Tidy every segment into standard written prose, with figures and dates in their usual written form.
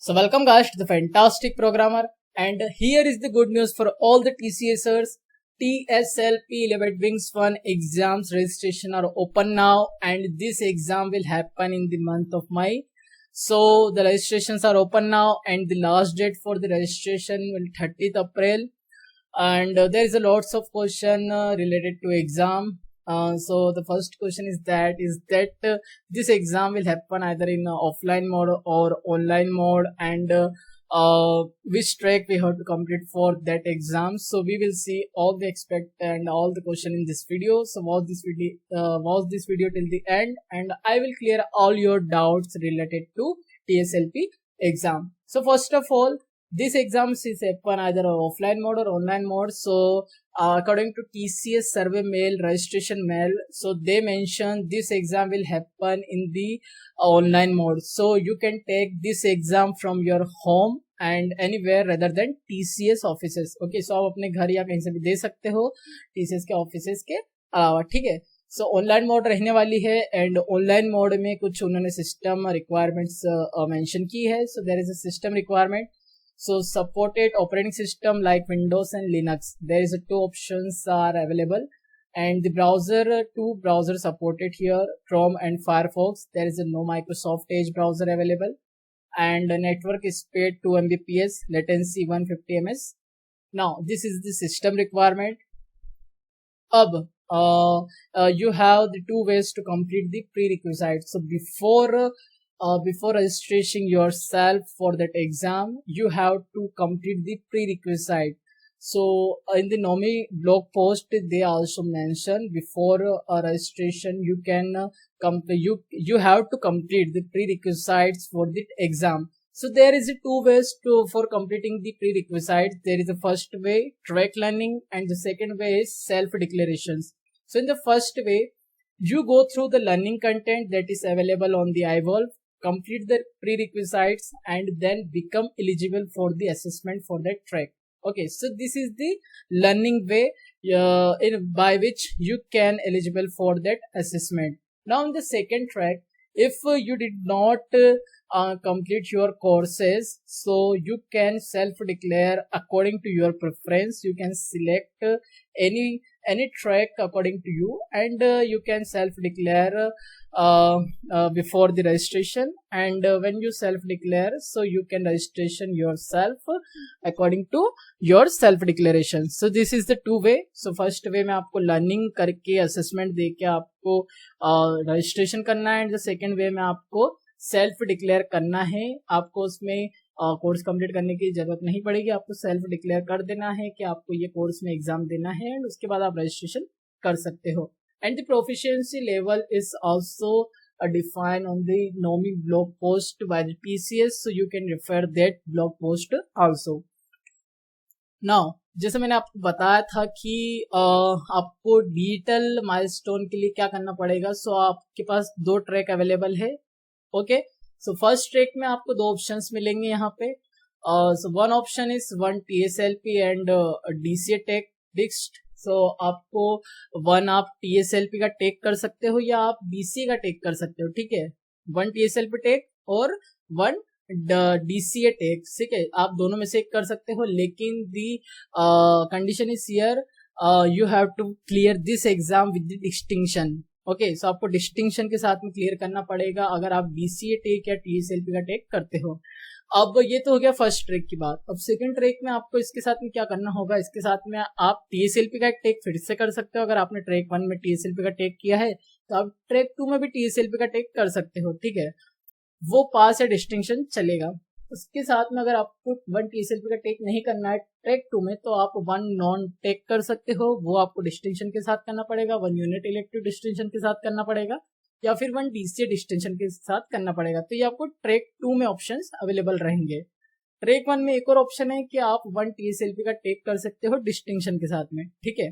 So welcome guys to the fantastic programmer, and here is the good news for all the TCSers. TSLP 11 Wings 1 exams registration are open now, and this exam will happen in the month of May. So the registrations are open now, and the last date for the registration will 30th April. And there is a lots of question related to exam. So the first question is that this exam will happen either in offline mode or online mode, and which track we have to complete for that exam. So we will see all the expect and all the question in this video. So watch this video till the end, and I will clear all your doubts related to TSLP exam. So first of all, this exam is happen either offline mode or online mode. So according to TCS survey mail, registration mail, so they mention this exam will happen in the online mode. So you can take this exam from your home and anywhere rather than TCS offices. Okay, so आप अपने घर या कहीं से भी दे सकते हो TCS के offices के अलावा, ठीक है. सो ऑनलाइन मोड रहने वाली है, एंड ऑनलाइन मोड में कुछ उन्होंने सिस्टम रिक्वायरमेंट्स मेंशन की है. So there is a system requirement. So supported operating system like Windows and Linux. There is two options are available, and the two browser supported here, Chrome and Firefox. There is no Microsoft Edge browser available, and the network speed 2 Mbps, latency 150 ms. Now this is the system requirement. You have the two ways to complete the prerequisites. So before registering yourself for that exam, you have to complete the prerequisite. So in the NOMI blog post, they also mention before registration you can you have to complete the prerequisites for the exam. So there is two ways for completing the prerequisites. There is the first way, track learning, and the second way is self declarations. So in the first way, you go through the learning content that is available on the iVolve, complete the prerequisites, and then become eligible for the assessment for that track. Okay, so this is the learning way by which you can eligible for that assessment. Now in the second track, if you did not complete your courses, so you can self-declare according to your preference. You can select any track according to you, and you can self-declare before the registration, and when you self-declare, so you can registration yourself according to your self-declaration. So this is the two way. So first way में आपको learning करके assessment दे के आपको registration करना है, and the second way में आपको self declare करना है. आपको उसमें कोर्स कंप्लीट करने की जरूरत नहीं पड़ेगी, आपको सेल्फ डिक्लेयर कर देना है कि आपको ये कोर्स में एग्जाम देना है, एंड उसके बाद आप रजिस्ट्रेशन कर सकते हो. And the proficiency level is also defined on the NOMI blog post by the TCS, so you can refer that blog post also. Now जैसे मैंने आपको बताया था कि आपको डिजिटल माइलस्टोन के लिए क्या करना पड़ेगा. सो आपके पास दो ट्रैक अवेलेबल है. ओके, सो फर्स्ट ट्रैक में आपको दो ऑप्शंस मिलेंगे यहाँ पे. So one option is one TSLP and DCA take डिक्स्ट. सो आपको आप TSLP का टेक कर सकते हो या आप DCA का टेक कर सकते हो, ठीक है. वन TSLP टेक और वन DCA टेक, ठीक है, आप दोनों में से एक कर सकते हो, लेकिन the condition is here you have to clear this exam with the distinction. Okay, so आपको डिस्टिंक्शन के साथ में क्लियर करना पड़ेगा अगर आप DCA टेक या TSLP का टेक करते हो. अब ये तो हो गया फर्स्ट ट्रैक की बात. अब सेकंड ट्रैक में आपको इसके साथ में क्या करना होगा, इसके साथ में आप TSLP का एक टेक फिर से कर सकते हो. अगर आपने ट्रैक 1 में TSLP का टेक किया है तो आप ट्रैक 2 में भी TSLP का टेक कर सकते हो, ठीक है. वो पास या डिस्टिंक्शन चलेगा. उसके साथ में अगर आपको वन TSLP का टेक नहीं करना है ट्रैक 2 में, तो आप वन नॉन टेक कर सकते हो. वो आपको डिस्टिंक्शन के साथ करना पड़ेगा, वन यूनिट इलेक्टिव डिस्टिंक्शन के साथ करना पड़ेगा, या फिर वन DCA डिस्टिंक्शन के साथ करना पड़ेगा. तो ये आपको ट्रैक 2 में ऑप्शंस अवेलेबल रहेंगे. ट्रैक 1 में एक और ऑप्शन है कि आप वन TSLP का टेक कर सकते हो डिस्टिंक्शन के साथ में, ठीक है.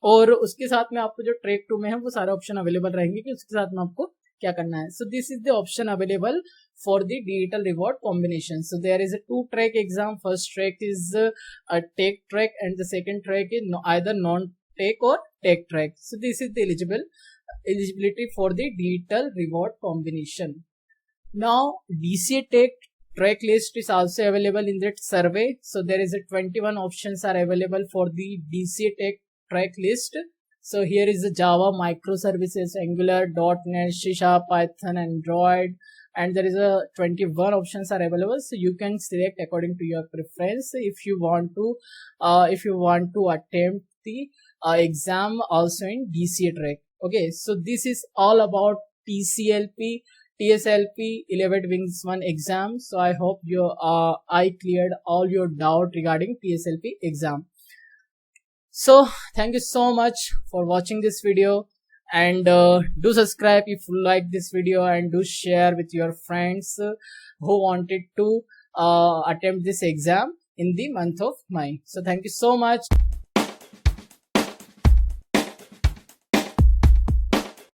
और उसके साथ में आपको जो ट्रैक 2 में है वो सारे ऑप्शन अवेलेबल रहेंगे कि उसके साथ में आपको क्या करना है. So this is the option available for the digital reward combination. So there is a to track exam. First track is a take track and the second track is either non tech और take track. So this is the eligibility for the digital reward combination. Now DCA take track list is also available in that survey. So there is a 21 options are available for the DCA Tech track list. So here is the Java, microservices, Angular, .NET, C#, Python, Android, and there is a 21 options are available. So you can select according to your preference if you want to attempt the exam also in DCA track. Okay, so this is all about TSLP 11 Wings 1 exam. So I hope I cleared all your doubt regarding TSLP exam. So thank you so much for watching this video, and do subscribe if you like this video, and do share with your friends who wanted to attempt this exam in the month of May. So thank you so much.